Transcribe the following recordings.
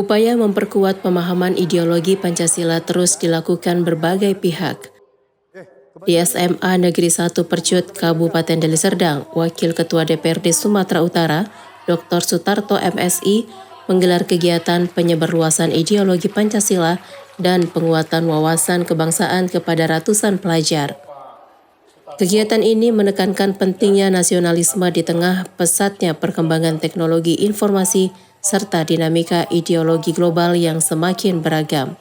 Upaya memperkuat pemahaman ideologi Pancasila terus dilakukan berbagai pihak. Di SMA Negeri 1 Percut, Kabupaten Deli Serdang, Wakil Ketua DPRD Sumatera Utara, Dr. Sutarto MSI, menggelar kegiatan penyebarluasan ideologi Pancasila dan penguatan wawasan kebangsaan kepada ratusan pelajar. Kegiatan ini menekankan pentingnya nasionalisme di tengah pesatnya perkembangan teknologi informasi serta dinamika ideologi global yang semakin beragam.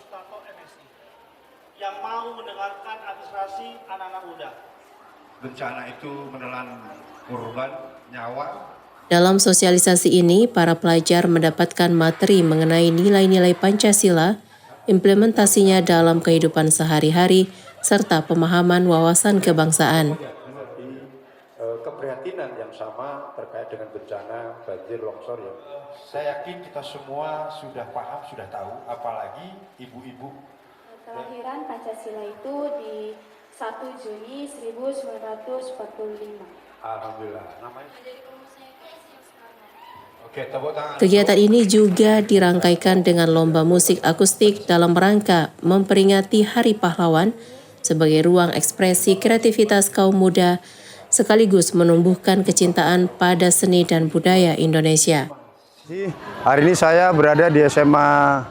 Yang mau mendengarkan aspirasi anak-anak muda. Bencana itu menelan korban nyawa. Dalam sosialisasi ini, para pelajar mendapatkan materi mengenai nilai-nilai Pancasila, implementasinya dalam kehidupan sehari-hari, serta pemahaman wawasan kebangsaan. Keprihatinan yang sama terkait dengan bencana banjir longsor ya. Saya yakin kita semua sudah paham, sudah tahu, apalagi ibu-ibu. Kelahiran Pancasila itu di 1 Juni 1945. Alhamdulillah. Namanya. Oke, tepuk tangan. Kegiatan ini juga dirangkaikan dengan lomba musik akustik dalam rangka memperingati Hari Pahlawan sebagai ruang ekspresi kreativitas kaum muda sekaligus menumbuhkan kecintaan pada seni dan budaya Indonesia. Hari ini saya berada di SMA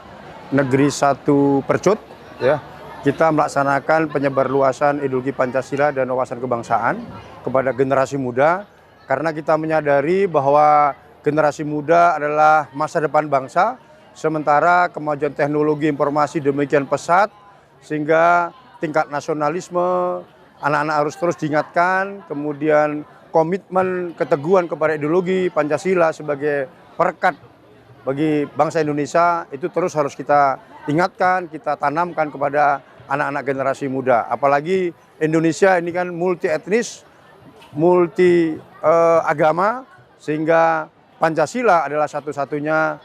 Negeri 1 Percut ya. Kita melaksanakan penyebarluasan ideologi Pancasila dan wawasan kebangsaan kepada generasi muda karena kita menyadari bahwa generasi muda adalah masa depan bangsa, sementara kemajuan teknologi informasi demikian pesat sehingga tingkat nasionalisme anak-anak harus terus diingatkan, kemudian komitmen keteguhan kepada ideologi Pancasila sebagai perekat bagi bangsa Indonesia itu terus harus kita ingatkan, kita tanamkan kepada anak-anak generasi muda. Apalagi Indonesia ini kan multi etnis, multi agama, sehingga Pancasila adalah satu-satunya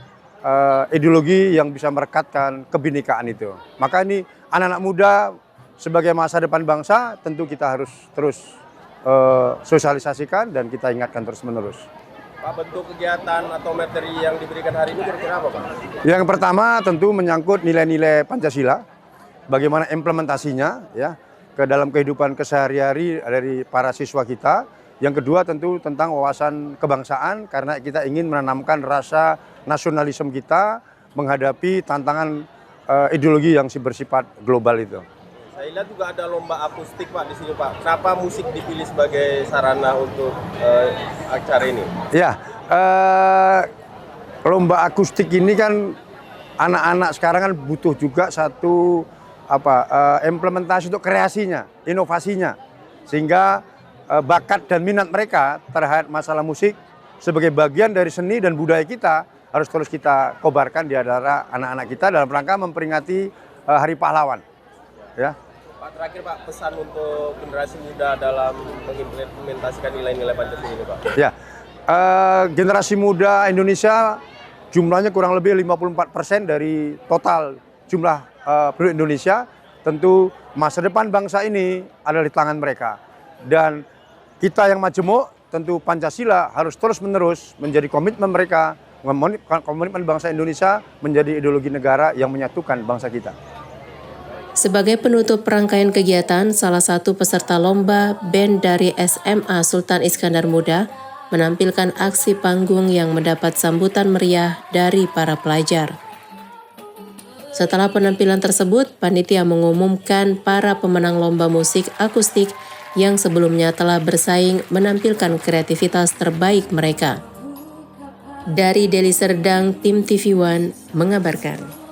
ideologi yang bisa merekatkan kebinekaan itu. Maka ini anak-anak muda sebagai masa depan bangsa tentu kita harus terus sosialisasikan dan kita ingatkan terus-menerus. Pak, bentuk kegiatan atau materi yang diberikan hari ini kira-kira apa, Pak? Yang pertama tentu menyangkut nilai-nilai Pancasila, bagaimana implementasinya ya ke dalam kehidupan kesehari-hari dari para siswa kita. Yang kedua tentu tentang wawasan kebangsaan karena kita ingin menanamkan rasa nasionalisme kita menghadapi tantangan ideologi yang bersifat global itu. Saya lihat juga ada lomba akustik, Pak, di sini, Pak. Kenapa musik dipilih sebagai sarana untuk acara ini? Ya, lomba akustik ini kan anak-anak sekarang kan butuh juga satu implementasi untuk kreasinya, inovasinya, sehingga bakat dan minat mereka terhadap masalah musik sebagai bagian dari seni dan budaya kita harus terus kita kobarkan di antara anak-anak kita dalam rangka memperingati Hari Pahlawan. Ya. Pak, terakhir, Pak, pesan untuk generasi muda dalam mengimplementasikan nilai-nilai Pancasila ini, Pak. Ya, generasi muda Indonesia jumlahnya kurang lebih 54% dari total jumlah penduduk Indonesia. Tentu masa depan bangsa ini ada di tangan mereka. Dan kita yang majemuk tentu Pancasila harus terus-menerus menjadi komitmen mereka, komitmen bangsa Indonesia menjadi ideologi negara yang menyatukan bangsa kita. Sebagai penutup rangkaian kegiatan, salah satu peserta lomba band dari SMA Sultan Iskandar Muda menampilkan aksi panggung yang mendapat sambutan meriah dari para pelajar. Setelah penampilan tersebut, panitia mengumumkan para pemenang lomba musik akustik yang sebelumnya telah bersaing menampilkan kreativitas terbaik mereka. Dari Deli Serdang, tim TV One mengabarkan.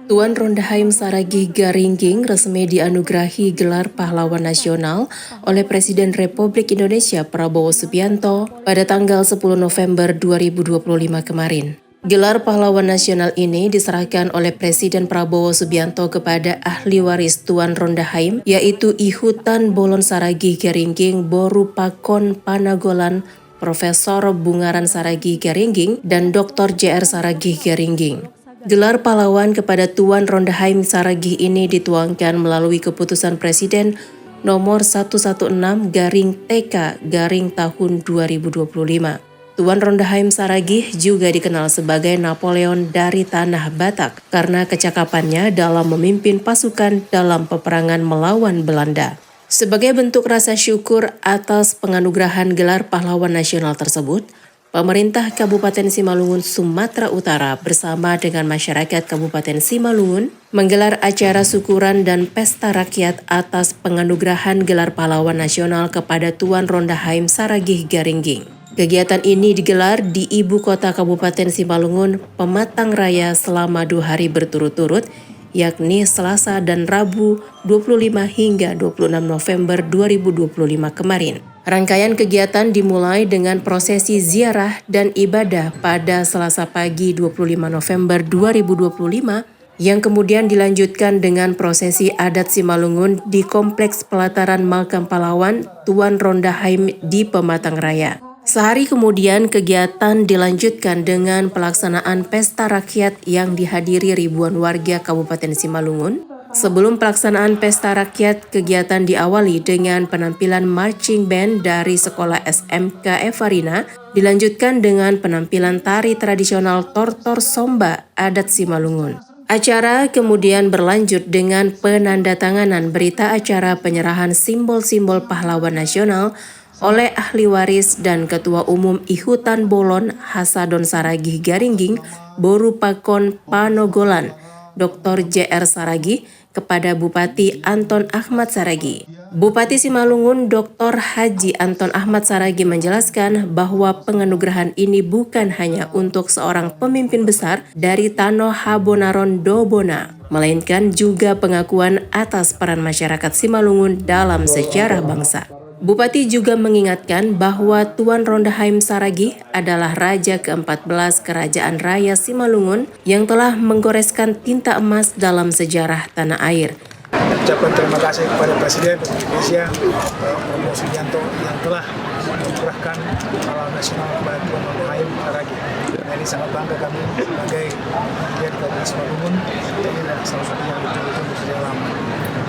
Tuan Rondaheim Saragih Garingging resmi dianugerahi gelar pahlawan nasional oleh Presiden Republik Indonesia Prabowo Subianto pada tanggal 10 November 2025 kemarin. Gelar pahlawan nasional ini diserahkan oleh Presiden Prabowo Subianto kepada ahli waris Tuan Rondaheim, yaitu I Hutan Bolon Saragih Garingging Boru Pakon Panagolan, Profesor Bungaran Saragih Garingging, dan Dr. J.R. Saragih Garingging. Gelar pahlawan kepada Tuan Rondaheim Saragih ini dituangkan melalui keputusan Presiden nomor 116/TK/tahun 2025. Tuan Rondaheim Saragih juga dikenal sebagai Napoleon dari tanah Batak karena kecakapannya dalam memimpin pasukan dalam peperangan melawan Belanda. Sebagai bentuk rasa syukur atas penganugerahan gelar pahlawan nasional tersebut, pemerintah Kabupaten Simalungun, Sumatera Utara bersama dengan masyarakat Kabupaten Simalungun menggelar acara syukuran dan pesta rakyat atas penganugerahan gelar pahlawan nasional kepada Tuan Rondaheim Saragih Garingging. Kegiatan ini digelar di ibu kota Kabupaten Simalungun, Pematang Raya selama 2 hari berturut-turut, yakni Selasa dan Rabu 25 hingga 26 November 2025 kemarin. Rangkaian kegiatan dimulai dengan prosesi ziarah dan ibadah pada Selasa pagi 25 November 2025 yang kemudian dilanjutkan dengan prosesi adat Simalungun di Kompleks Pelataran Makam Pahlawan Tuan Rondaheim di Pematang Raya. Sehari kemudian kegiatan dilanjutkan dengan pelaksanaan pesta rakyat yang dihadiri ribuan warga Kabupaten Simalungun. Sebelum pelaksanaan pesta rakyat, kegiatan diawali dengan penampilan marching band dari sekolah SMK Evarina, dilanjutkan dengan penampilan tari tradisional Tortor Somba adat Simalungun. Acara kemudian berlanjut dengan penandatanganan berita acara penyerahan simbol-simbol pahlawan nasional oleh ahli waris dan Ketua Umum Ihutan Bolon Hasadon Saragih Garingging Boru Pakon Panogolan, Dr. J.R. Saragih, kepada Bupati Anton Ahmad Saragih. Bupati Simalungun Dr. Haji Anton Ahmad Saragih menjelaskan bahwa penganugerahan ini bukan hanya untuk seorang pemimpin besar dari Tano Habonaron Dobona, melainkan juga pengakuan atas peran masyarakat Simalungun dalam sejarah bangsa. Bupati juga mengingatkan bahwa Tuan Rondaheim Saragih adalah Raja ke-14 Kerajaan Raya Simalungun yang telah menggoreskan tinta emas dalam sejarah tanah air. Ucapan terima kasih kepada Presiden Republik Indonesia Pak Prabowo Subianto yang telah menganugerahkan pahlawan nasional kepada Tuan Rondaheim Saragih. Nah, ini sangat bangga kami sebagai bagian Kabupaten Simalungun. Ini adalah salah satu yang betul-betul bekerja lama,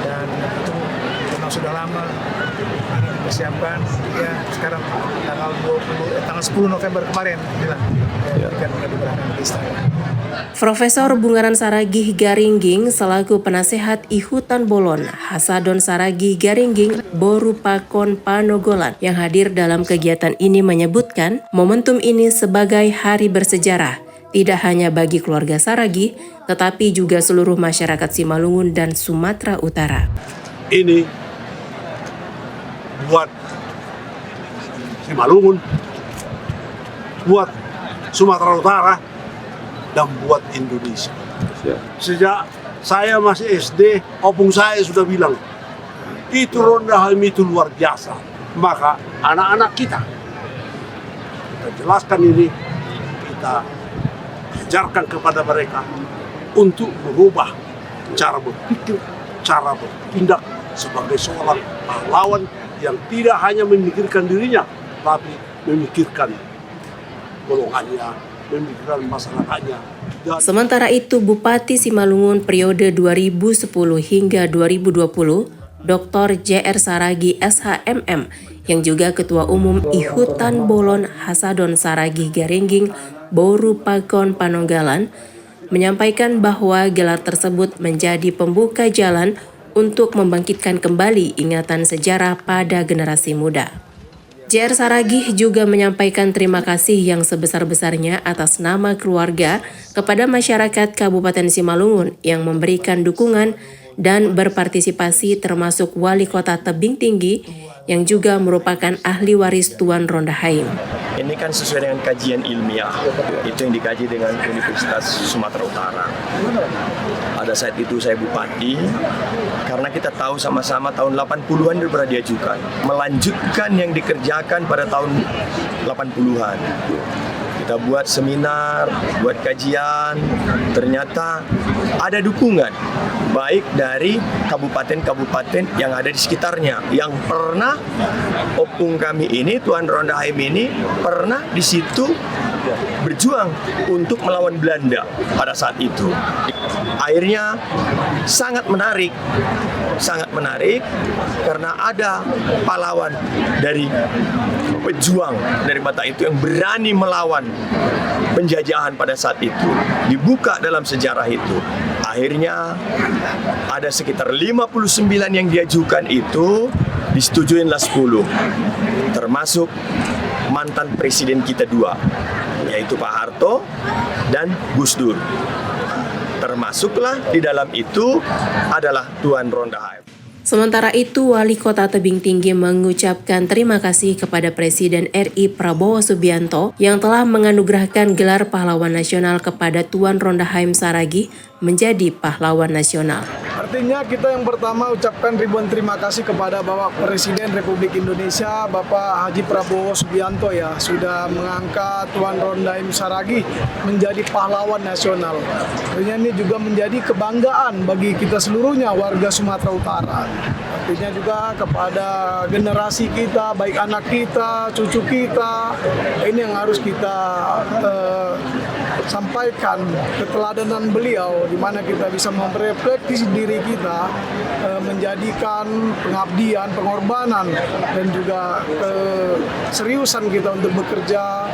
dan itu memang sudah lama ini dipersiapkan. Ya, sekarang tanggal 10 November kemarin diberikan penganugerahan di istana. Profesor Bungaran Saragih Garingging selaku penasehat Ihutan Bolon Hasadon Saragih Garingging Boru Pakon Panogolan yang hadir dalam kegiatan ini menyebutkan momentum ini sebagai hari bersejarah tidak hanya bagi keluarga Saragih tetapi juga seluruh masyarakat Simalungun dan Sumatera Utara. Ini buat Simalungun, buat Sumatera Utara, dan buat Indonesia. Sejak saya masih SD, opung saya sudah bilang, itu Rondaheim itu luar biasa. Maka anak-anak kita jelaskan ini, kita ajarkan kepada mereka untuk merubah cara berpikir, cara bertindak sebagai seorang pahlawan yang tidak hanya memikirkan dirinya, tapi memikirkan golongannya, memikirkan masyarakatnya. Sementara itu, Bupati Simalungun periode 2010 hingga 2020, Dr. J.R. Saragih SHMM, yang juga Ketua Umum Ihutan Bolon Hasadon Saragih Garingging Boru Pakon Panonggalan, menyampaikan bahwa gelar tersebut menjadi pembuka jalan untuk membangkitkan kembali ingatan sejarah pada generasi muda. J.R. Saragih juga menyampaikan terima kasih yang sebesar-besarnya atas nama keluarga kepada masyarakat Kabupaten Simalungun yang memberikan dukungan dan berpartisipasi, termasuk Wali Kota Tebing Tinggi yang juga merupakan ahli waris Tuan Rondaheim. Ini kan sesuai dengan kajian ilmiah, itu yang dikaji dengan Universitas Sumatera Utara. Pada saat itu saya bupati, karena kita tahu sama-sama tahun 80-an itu pernah diajukan, melanjutkan yang dikerjakan pada tahun 80-an. Kita buat seminar, buat kajian, ternyata ada dukungan baik dari kabupaten-kabupaten yang ada di sekitarnya, yang pernah opung kami ini, Tuan Rondaheim ini pernah di situ berjuang untuk melawan Belanda pada saat itu. Akhirnya sangat menarik karena ada pahlawan dari pejuang dari Batak itu yang berani melawan penjajahan pada saat itu. Dibuka dalam sejarah itu. Akhirnya ada sekitar 59 yang diajukan itu, disetujuinlah 10. Termasuk mantan presiden kita 2, yaitu Pak Harto dan Gus Dur. Termasuklah di dalam itu adalah Tuan Ronda HM. Sementara itu, Wali Kota Tebing Tinggi mengucapkan terima kasih kepada Presiden RI Prabowo Subianto yang telah menganugerahkan gelar pahlawan nasional kepada Tuan Ronda HM Saragih menjadi pahlawan nasional. Artinya kita yang pertama ucapkan ribuan terima kasih kepada Bapak Presiden Republik Indonesia, Bapak Haji Prabowo Subianto ya, sudah mengangkat Tuan Ronda HM Saragih menjadi pahlawan nasional. Artinya ini juga menjadi kebanggaan bagi kita seluruhnya warga Sumatera Utara. Artinya juga kepada generasi kita, baik anak kita, cucu kita, ini yang harus kita sampaikan keteladanan beliau, di mana kita bisa merefleksi diri kita, menjadikan pengabdian, pengorbanan, dan juga keseriusan kita untuk bekerja,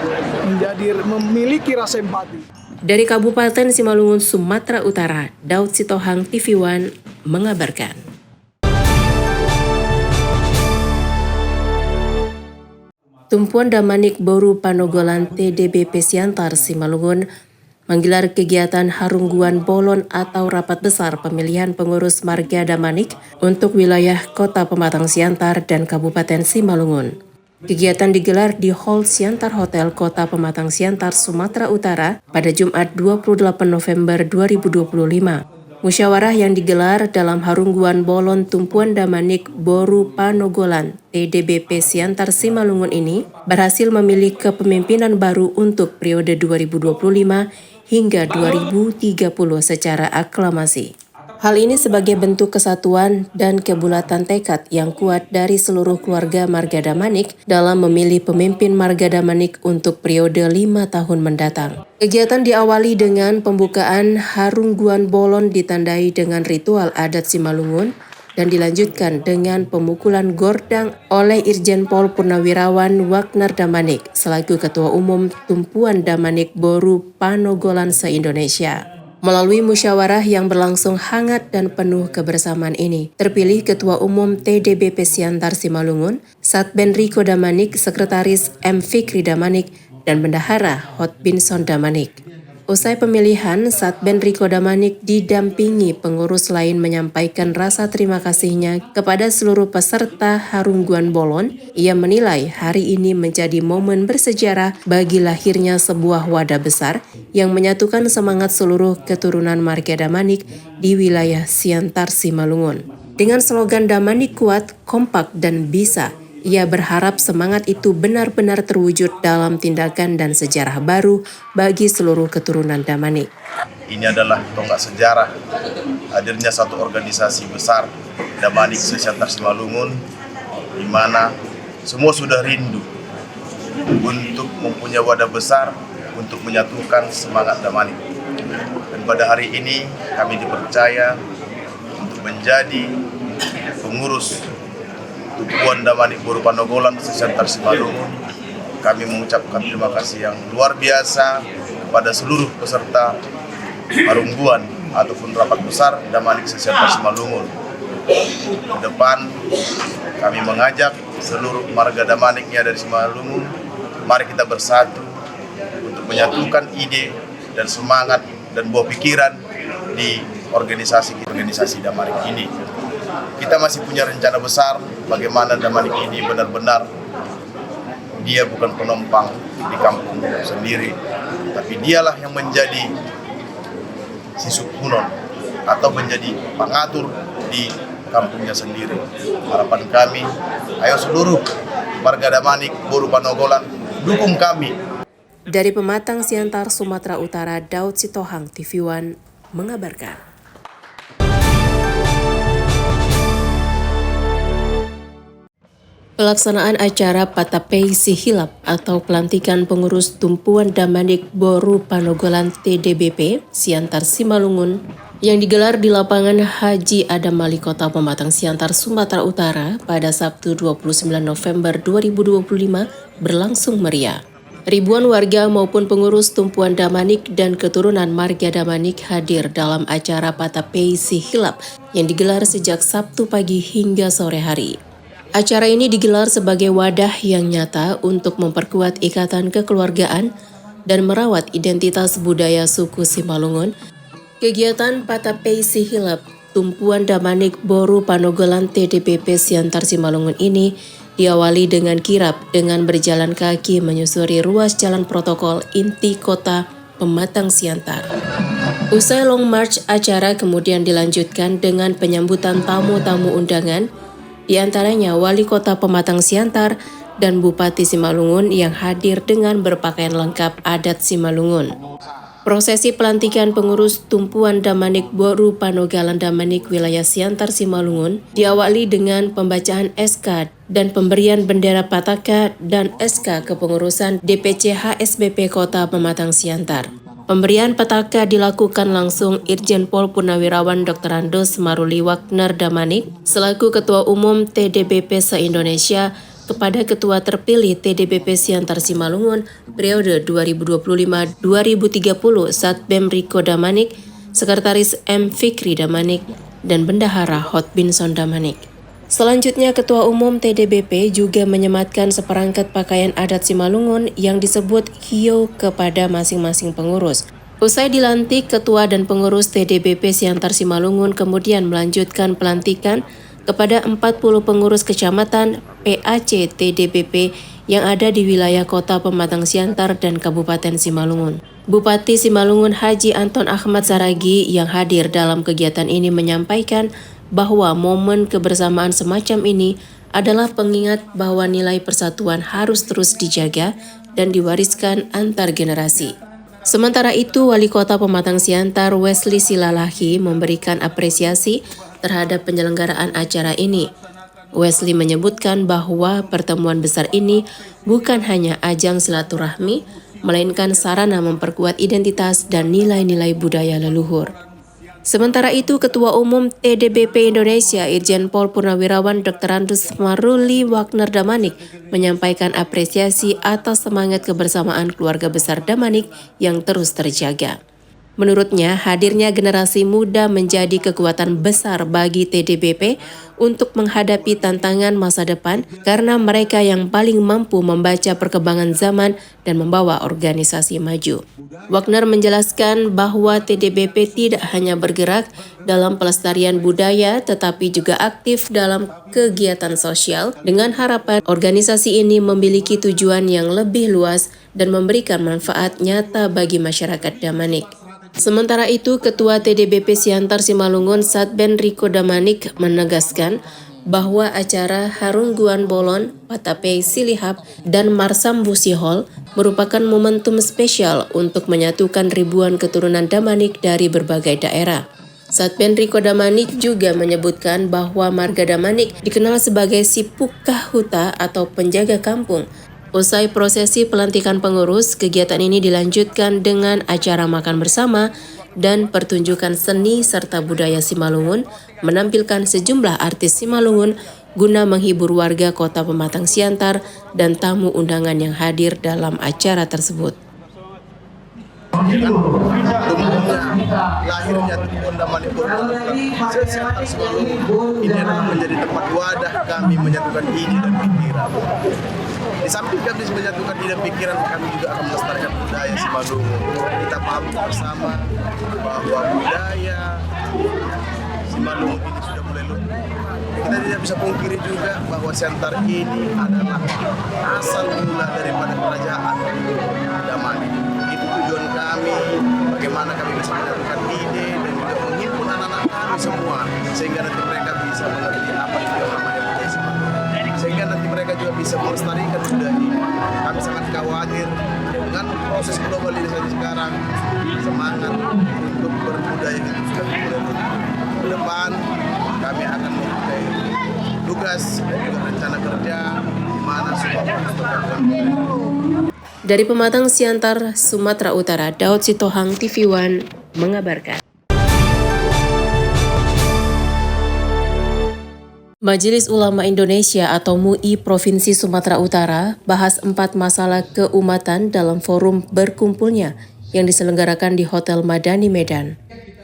memiliki rasa empati. Dari Kabupaten Simalungun, Sumatera Utara, Daud Sitohang, TV One mengabarkan. Tumpuan Damanik Boru Panogolan TDBP Siantar Simalungun menggelar kegiatan Harungguan Bolon atau rapat besar pemilihan pengurus Marga Damanik untuk wilayah Kota Pematang Siantar dan Kabupaten Simalungun. Kegiatan digelar di Hall Siantar Hotel Kota Pematang Siantar, Sumatera Utara pada Jumat 28 November 2025. Musyawarah yang digelar dalam Harungguan Bolon Tumpuan Damanik Boru Panogolan TDBP Siantar Simalungun ini berhasil memilih kepemimpinan baru untuk periode 2025 hingga 2030 secara aklamasi. Hal ini sebagai bentuk kesatuan dan kebulatan tekad yang kuat dari seluruh keluarga Marga Damanik dalam memilih pemimpin Marga Damanik untuk periode 5 tahun mendatang. Kegiatan diawali dengan pembukaan Harungguan Bolon ditandai dengan ritual adat Simalungun dan dilanjutkan dengan pemukulan gordang oleh Irjen Pol Purnawirawan Wagner Damanik selaku Ketua Umum Tumpuan Damanik Boru Panogolan se-Indonesia. Melalui musyawarah yang berlangsung hangat dan penuh kebersamaan ini, terpilih Ketua Umum TDBP Siantar Simalungun, Satben Riko Damanik, Sekretaris M. Fikri Damanik, dan Bendahara Hotbinson Damanik. Usai pemilihan, Satben Riko Damanik didampingi pengurus lain menyampaikan rasa terima kasihnya kepada seluruh peserta Harungguan Bolon. Ia menilai hari ini menjadi momen bersejarah bagi lahirnya sebuah wadah besar yang menyatukan semangat seluruh keturunan Marga Damanik di wilayah Siantar Simalungun. Dengan slogan Damanik kuat, kompak, dan bisa, ia berharap semangat itu benar-benar terwujud dalam tindakan dan sejarah baru bagi seluruh keturunan Damanik. Ini adalah tonggak sejarah hadirnya satu organisasi besar Damanik se-Siantar Simalungun, di mana semua sudah rindu untuk mempunyai wadah besar untuk menyatukan semangat Damanik. Dan pada hari ini kami dipercaya untuk menjadi pengurus Tumpuan Damanik Boru Panogolan se-Siantar Simalungun. Kami mengucapkan terima kasih yang luar biasa kepada seluruh peserta Harungguan ataupun rapat besar Damanik se-Siantar Simalungun. Ke depan kami mengajak seluruh marga Damaniknya dari Simalungun, mari kita bersatu untuk menyatukan ide dan semangat dan buah pikiran di organisasi Damanik ini. Kita masih punya rencana besar bagaimana Damanik ini benar-benar dia bukan penumpang di kampung sendiri, tapi dialah yang menjadi sisukunon atau menjadi pengatur di kampungnya sendiri. Harapan kami, ayo seluruh warga Damanik Boru Panogolan dukung kami. Dari Pematang Siantar, Sumatera Utara, Daud Sitohang, TV One mengabarkan. Pelaksanaan acara Patapei Sihilap atau pelantikan pengurus Tumpuan Damanik Boru Panogolan TDBP Siantar Simalungun yang digelar di lapangan Haji Adam Malik Kota Pematang Siantar, Sumatera Utara pada Sabtu 29 November 2025 berlangsung meriah. Ribuan warga maupun pengurus Tumpuan Damanik dan keturunan marga Damanik hadir dalam acara Patapei Sihilap yang digelar sejak Sabtu pagi hingga sore hari. Acara ini digelar sebagai wadah yang nyata untuk memperkuat ikatan kekeluargaan dan merawat identitas budaya suku Simalungun. Kegiatan Patapei Sihilap Tumpuan Damanik Boru Panogolan TDBP Siantar Simalungun ini diawali dengan kirap dengan berjalan kaki menyusuri ruas jalan protokol inti kota Pematang Siantar. Usai long march, acara kemudian dilanjutkan dengan penyambutan tamu-tamu undangan, di antaranya Wali Kota Pematang Siantar dan Bupati Simalungun yang hadir dengan berpakaian lengkap adat Simalungun. Prosesi pelantikan pengurus Tumpuan Damanik Boru Panogalan Damanik wilayah Siantar Simalungun diawali dengan pembacaan SK dan pemberian bendera Pataka dan SK kepengurusan DPC HSBP Kota Pematang Siantar. Pemberian petaka dilakukan langsung Irjen Pol Purnawirawan Dr. Andos Maruli Wagner Damanik selaku Ketua Umum TDBP se-Indonesia kepada Ketua Terpilih TDBP Siantar Simalungun periode 2025-2030 Satbem Riko Damanik, Sekretaris M. Fikri Damanik, dan Bendahara Hotbinson Damanik. Selanjutnya, Ketua Umum TDBP juga menyematkan seperangkat pakaian adat Simalungun yang disebut hiyo kepada masing-masing pengurus. Usai dilantik, Ketua dan pengurus TDBP Siantar Simalungun kemudian melanjutkan pelantikan kepada 40 pengurus kecamatan PAC TDBP yang ada di wilayah Kota Pematang Siantar dan Kabupaten Simalungun. Bupati Simalungun Haji Anton Ahmad Saragi yang hadir dalam kegiatan ini menyampaikan bahwa momen kebersamaan semacam ini adalah pengingat bahwa nilai persatuan harus terus dijaga dan diwariskan antar generasi. Sementara itu, Wali Kota Pematang Siantar Wesley Silalahi memberikan apresiasi terhadap penyelenggaraan acara ini. Wesley menyebutkan bahwa pertemuan besar ini bukan hanya ajang silaturahmi, melainkan sarana memperkuat identitas dan nilai-nilai budaya leluhur. Sementara itu, Ketua Umum TDBP Indonesia Irjen Pol Purnawirawan Dr. Andos Maruli Wagner Damanik menyampaikan apresiasi atas semangat kebersamaan keluarga besar Damanik yang terus terjaga. Menurutnya, hadirnya generasi muda menjadi kekuatan besar bagi TDBP untuk menghadapi tantangan masa depan karena mereka yang paling mampu membaca perkembangan zaman dan membawa organisasi maju. Wagner menjelaskan bahwa TDBP tidak hanya bergerak dalam pelestarian budaya tetapi juga aktif dalam kegiatan sosial dengan harapan organisasi ini memiliki tujuan yang lebih luas dan memberikan manfaat nyata bagi masyarakat Damanik. Sementara itu, Ketua TDBP Siantar Simalungun Satben Riko Damanik menegaskan bahwa acara Harungguan Bolon, Patapei Silihap, dan Marsambu Sihol merupakan momentum spesial untuk menyatukan ribuan keturunan Damanik dari berbagai daerah. Satben Riko Damanik juga menyebutkan bahwa marga Damanik dikenal sebagai si Pukahuta atau penjaga kampung. Usai prosesi pelantikan pengurus, kegiatan ini dilanjutkan dengan acara makan bersama dan pertunjukan seni serta budaya Simalungun menampilkan sejumlah artis Simalungun guna menghibur warga Kota Pematang Siantar dan tamu undangan yang hadir dalam acara tersebut. Lahirnya Tumpuan Damanik Boru Siantar Simalungun ini adalah menjadi tempat wadah kami menyatukan ide dan pikiran. Di samping kami menyatukan ide dan pikiran, kami juga akan melestarikan budaya Simalungun. Kita paham bersama bahwa budaya Simalungun ini sudah mulai luntur. Kita tidak bisa pungkiri juga bahwa Siantar ini adalah asal mula daripada kerajaan Damanik. Itu tujuan kami, bagaimana kami bisa menyatukan ide dan juga menghimpun anak-anak kami semua, sehingga nanti mereka bisa mengerti apa itu yang namanya budaya Simalungun. Sehingga nanti mereka juga bisa melestarikan budaya ini. Kami sangat khawatir dengan proses globalisasi sekarang, semangat untuk berbudaya itu sudah mulai luntur. Ke depan kami akan mempunyai tugas dan juga rencana ke bekerja, di mana semua Dari Pematang Siantar, Sumatera Utara, Daud Sitohang, TV One mengabarkan. Majelis Ulama Indonesia atau MUI Provinsi Sumatera Utara bahas 4 masalah keumatan dalam forum berkumpulnya yang diselenggarakan di Hotel Madani Medan.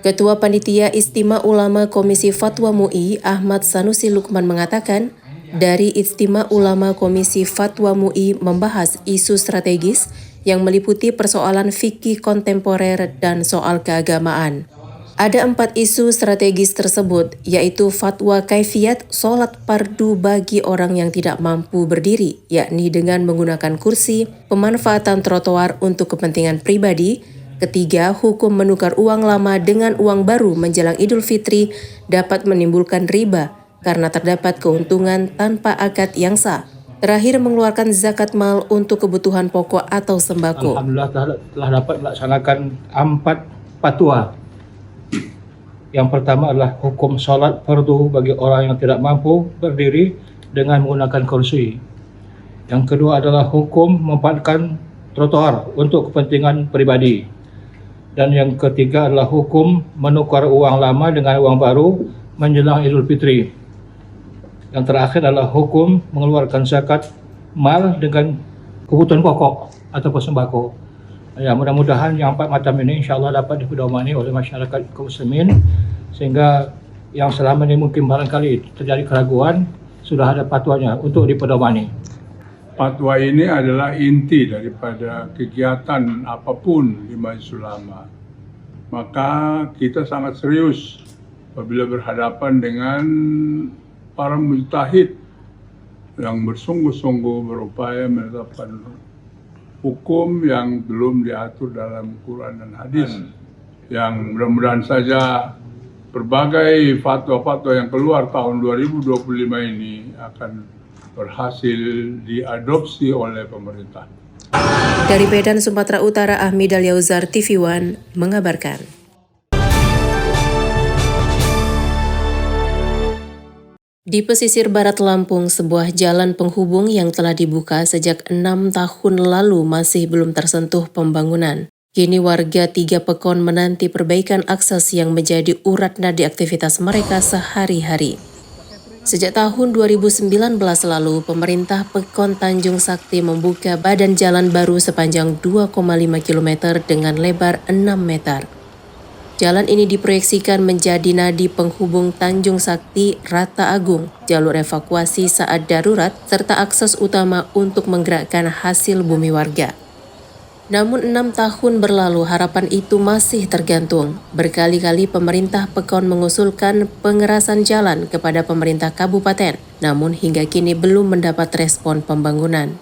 Ketua Panitia Ijtima Ulama Komisi Fatwa MUI Ahmad Sanusi Lukman mengatakan, dari Ijtima Ulama Komisi Fatwa MUI membahas isu strategis yang meliputi persoalan fikih kontemporer dan soal keagamaan. Ada 4 isu strategis tersebut, yaitu fatwa kaifiyat sholat fardu bagi orang yang tidak mampu berdiri, yakni dengan menggunakan kursi, pemanfaatan trotoar untuk kepentingan pribadi. Ketiga, hukum menukar uang lama dengan uang baru menjelang Idul Fitri dapat menimbulkan riba karena terdapat keuntungan tanpa akad yang sah. Terakhir, mengeluarkan zakat mal untuk kebutuhan pokok atau sembako. Alhamdulillah telah dapat melaksanakan 4 fatwa. Yang pertama adalah hukum sholat fardu bagi orang yang tidak mampu berdiri dengan menggunakan kursi. Yang kedua adalah hukum memanfaatkan trotoar untuk kepentingan pribadi. Dan yang ketiga adalah hukum menukar uang lama dengan uang baru menjelang Idul Fitri. Yang terakhir adalah hukum mengeluarkan zakat mal dengan kebutuhan pokok atau sembako. Ya, mudah-mudahan yang 4 macam ini insya Allah dapat dipedomani oleh masyarakat kaum muslimin, sehingga yang selama ini mungkin barangkali terjadi keraguan, sudah ada fatwanya untuk dipedomani. Fatwa ini adalah inti daripada kegiatan apapun di Majelis Ulama. Maka kita sangat serius apabila berhadapan dengan para mujtahid yang bersungguh-sungguh berupaya menetapkan hukum yang belum diatur dalam Quran dan hadis. Yang mudah-mudahan saja berbagai fatwa-fatwa yang keluar tahun 2025 ini akan berhasil diadopsi oleh pemerintah. Dari Medan, Sumatera Utara, Ahmid Al-Yauzar, TV One mengabarkan. Di pesisir barat Lampung, sebuah jalan penghubung yang telah dibuka sejak 6 tahun lalu masih belum tersentuh pembangunan. Kini warga 3 Pekon menanti perbaikan akses yang menjadi urat nadi aktivitas mereka sehari-hari. Sejak tahun 2019 lalu, pemerintah Pekon Tanjung Sakti membuka badan jalan baru sepanjang 2,5 km dengan lebar 6 meter. Jalan ini diproyeksikan menjadi nadi penghubung Tanjung Sakti, Rata Agung, jalur evakuasi saat darurat, serta akses utama untuk menggerakkan hasil bumi warga. Namun 6 tahun berlalu, harapan itu masih tergantung. Berkali-kali pemerintah Pekon mengusulkan pengerasan jalan kepada pemerintah kabupaten, namun hingga kini belum mendapat respon pembangunan.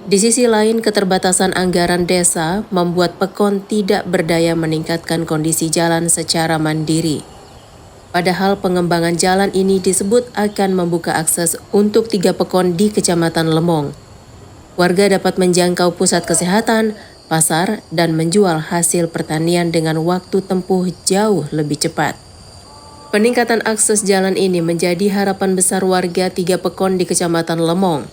Di sisi lain, keterbatasan anggaran desa membuat Pekon tidak berdaya meningkatkan kondisi jalan secara mandiri. Padahal pengembangan jalan ini disebut akan membuka akses untuk 3 Pekon di Kecamatan Lemong. Warga dapat menjangkau pusat kesehatan, pasar, dan menjual hasil pertanian dengan waktu tempuh jauh lebih cepat. Peningkatan akses jalan ini menjadi harapan besar warga 3 Pekon di Kecamatan Lemong.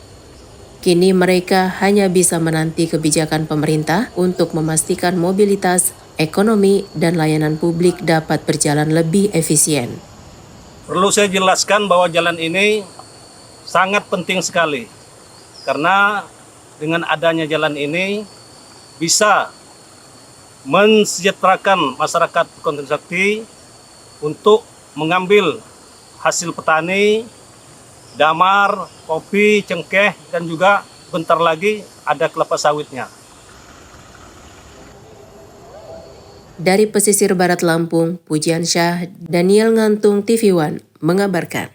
Kini mereka hanya bisa menanti kebijakan pemerintah untuk memastikan mobilitas, ekonomi, dan layanan publik dapat berjalan lebih efisien. Perlu saya jelaskan bahwa jalan ini sangat penting sekali. Karena dengan adanya jalan ini bisa mensejahterakan masyarakat Pekon Tanjung Sakti untuk mengambil hasil petani, damar, kopi, cengkeh, dan juga bentar lagi ada kelapa sawitnya. Dari pesisir barat Lampung, Pujian Syah, Daniel Ngantung, TV One mengabarkan.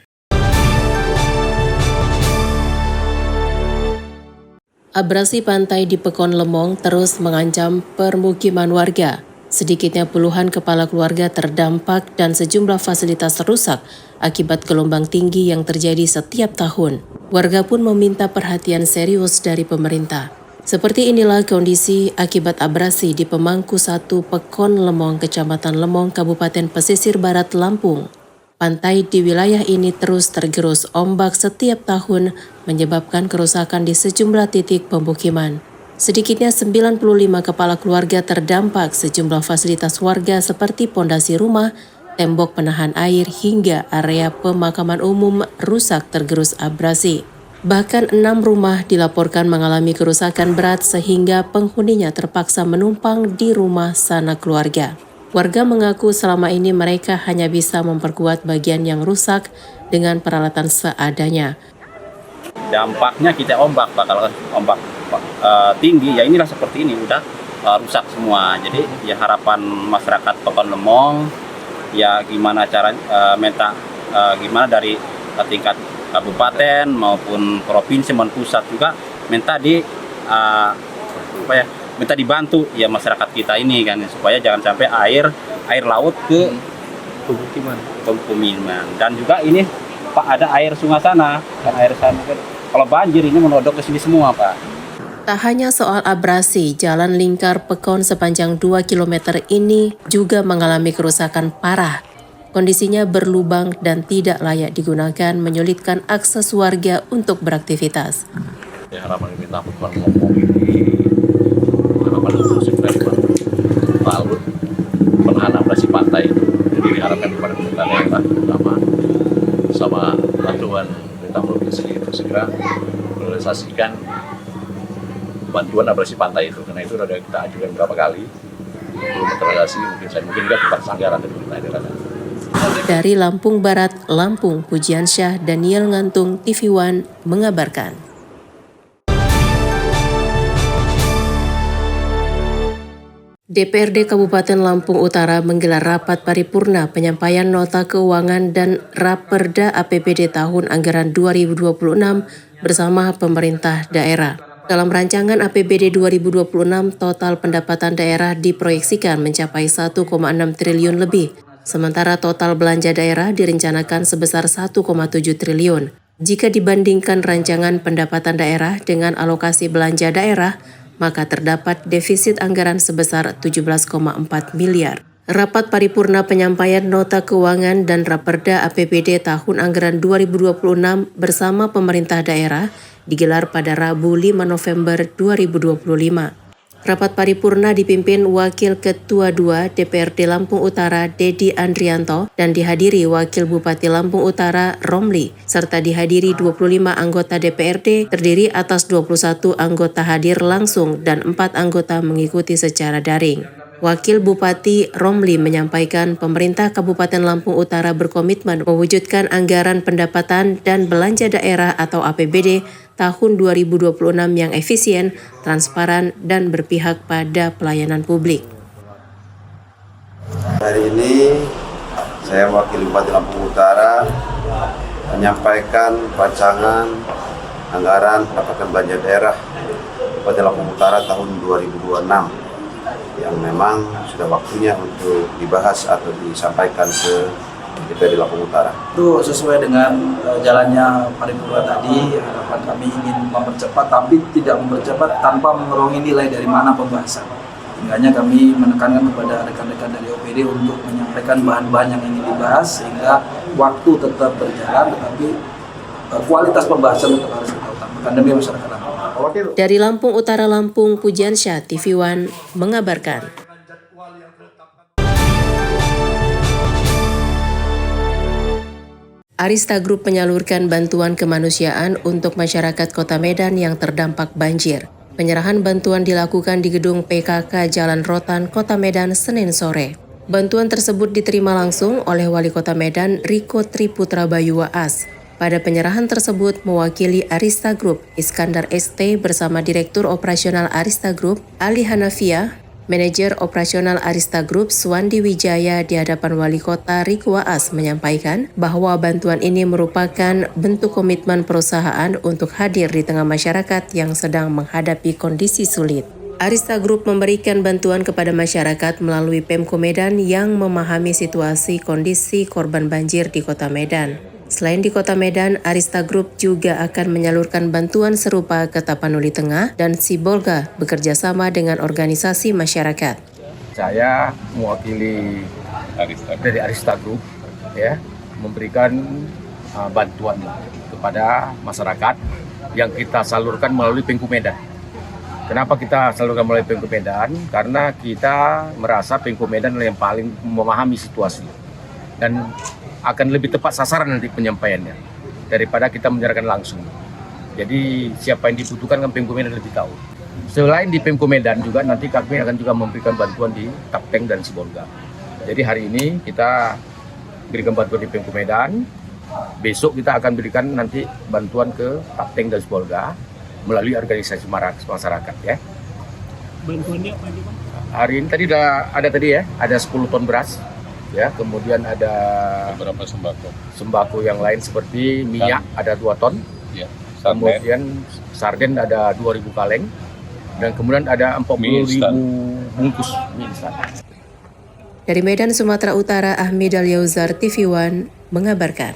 Abrasi pantai di Pekon Lemong terus mengancam permukiman warga. Sedikitnya puluhan kepala keluarga terdampak dan sejumlah fasilitas rusak akibat gelombang tinggi yang terjadi setiap tahun. Warga pun meminta perhatian serius dari pemerintah. Seperti inilah kondisi akibat abrasi di Pemangku 1 Pekon Lemong, Kecamatan Lemong, Kabupaten Pesisir Barat Lampung. Pantai di wilayah ini terus tergerus ombak setiap tahun, menyebabkan kerusakan di sejumlah titik pemukiman. Sedikitnya 95 kepala keluarga terdampak, sejumlah fasilitas warga seperti pondasi rumah, tembok penahan air hingga area pemakaman umum rusak tergerus abrasi. Bahkan 6 rumah dilaporkan mengalami kerusakan berat sehingga penghuninya terpaksa menumpang di rumah sanak keluarga. Warga mengaku selama ini mereka hanya bisa memperkuat bagian yang rusak dengan peralatan seadanya. Dampaknya kita ombak, kalau ombak tinggi ya inilah seperti ini, udah rusak semua. Jadi ya harapan masyarakat Papan Lemong ya gimana cara gimana dari tingkat kabupaten maupun provinsi maupun pusat juga minta minta dibantu ya masyarakat kita ini kan, supaya jangan sampai air laut ke pemukiman. Dan juga ini Pak ada air sungai sana, kan air sana kalau banjir ini menodok ke sini semua Pak. Tak hanya soal abrasi, jalan lingkar Pekon sepanjang 2 km ini juga mengalami kerusakan parah. Kondisinya berlubang dan tidak layak digunakan, menyulitkan akses warga untuk beraktivitas. Ya, harapan kita Pekon ngomong ini harapan untuk segera laut menahan abrasi pantai itu. Jadi diharapkan kepada pemerintah daerah terutama sama bantuan pemerintah provinsi itu segera merealisasikan bantuan abrasi pantai itu, karena itu sudah kita ajukan berapa kali belum terrealisasi, mungkin juga tempat sanggaran dari pemerintah daerah. Dari Lampung Barat, Lampung, Pujiansyah, Daniel Ngantung, TV One mengabarkan. DPRD Kabupaten Lampung Utara menggelar rapat paripurna penyampaian nota keuangan dan Raperda APBD tahun anggaran 2026 bersama pemerintah daerah. Dalam rancangan APBD 2026, total pendapatan daerah diproyeksikan mencapai 1,6 triliun lebih, sementara total belanja daerah direncanakan sebesar 1,7 triliun. Jika dibandingkan rancangan pendapatan daerah dengan alokasi belanja daerah, maka terdapat defisit anggaran sebesar 17,4 miliar. Rapat paripurna penyampaian nota keuangan dan Raperda APBD tahun anggaran 2026 bersama pemerintah daerah digelar pada Rabu 5 November 2025. Rapat paripurna dipimpin Wakil Ketua 2 DPRD Lampung Utara Dedi Andrianto dan dihadiri Wakil Bupati Lampung Utara Romli, serta dihadiri 25 anggota DPRD terdiri atas 21 anggota hadir langsung dan 4 anggota mengikuti secara daring. Wakil Bupati Romli menyampaikan pemerintah Kabupaten Lampung Utara berkomitmen mewujudkan anggaran pendapatan dan belanja daerah atau APBD tahun 2026 yang efisien, transparan, dan berpihak pada pelayanan publik. Hari ini saya Wakil Bupati Lampung Utara menyampaikan rancangan anggaran pendapatan belanja daerah Kabupaten Lampung Utara tahun 2026 yang memang sudah waktunya untuk dibahas atau disampaikan ke DPRD Lampung Utara. Itu sesuai dengan jalannya paripurna tadi, harapan kami ingin mempercepat, tapi tidak mempercepat tanpa mengurangi nilai dari mana pembahasan. Hingga kami menekankan kepada rekan-rekan dari OPD untuk menyampaikan bahan-bahan yang ingin dibahas, sehingga waktu tetap berjalan, tetapi kualitas pembahasan tetap harus kita utamakan demi masyarakat Lampung. Dari Lampung Utara, Lampung, Pujiansyah, TV One mengabarkan. Arista Group menyalurkan bantuan kemanusiaan untuk masyarakat Kota Medan yang terdampak banjir. Penyerahan bantuan dilakukan di gedung PKK Jalan Rotan, Kota Medan, Senin sore. Bantuan tersebut diterima langsung oleh Wali Kota Medan, Riko Triputra Bayu Waas. Pada penyerahan tersebut, mewakili Arista Group, Iskandar ST bersama Direktur Operasional Arista Group, Ali Hanafia, Manajer Operasional Arista Group, Suwandi Wijaya di hadapan Wali Kota Riko Waas menyampaikan bahwa bantuan ini merupakan bentuk komitmen perusahaan untuk hadir di tengah masyarakat yang sedang menghadapi kondisi sulit. Arista Group memberikan bantuan kepada masyarakat melalui Pemko Medan yang memahami situasi kondisi korban banjir di Kota Medan. Selain di Kota Medan, Arista Group juga akan menyalurkan bantuan serupa ke Tapanuli Tengah dan Sibolga bekerja sama dengan organisasi masyarakat. Saya mewakili dari Arista Group, ya, memberikan bantuan kepada masyarakat yang kita salurkan melalui Pemko Medan. Kenapa kita salurkan melalui Pemko Medan? Karena kita merasa Pemko Medan yang paling memahami situasi dan akan lebih tepat sasaran nanti penyampaiannya daripada kita menyerahkan langsung. Jadi siapa yang dibutuhkan kan Pemko Medan lebih tahu. Selain di Pemko Medan juga nanti kami akan juga memberikan bantuan di Kapteng dan Sibolga. Jadi hari ini kita berikan bantuan di Pemko Medan. Besok kita akan berikan nanti bantuan ke Kapteng dan Sibolga melalui organisasi masyarakat ya. Bantuannya apa aja, Bang? Hari ini tadi ada ada 10 ton beras ya, kemudian ada beberapa sembako yang lain seperti minyak ada 2 ton. Ya. Kemudian sarden ada 2.000 kaleng dan kemudian ada 40.000 bungkus mie instan. Dari Medan, Sumatera Utara, Ahmid Al-Yauzar, TV One mengabarkan.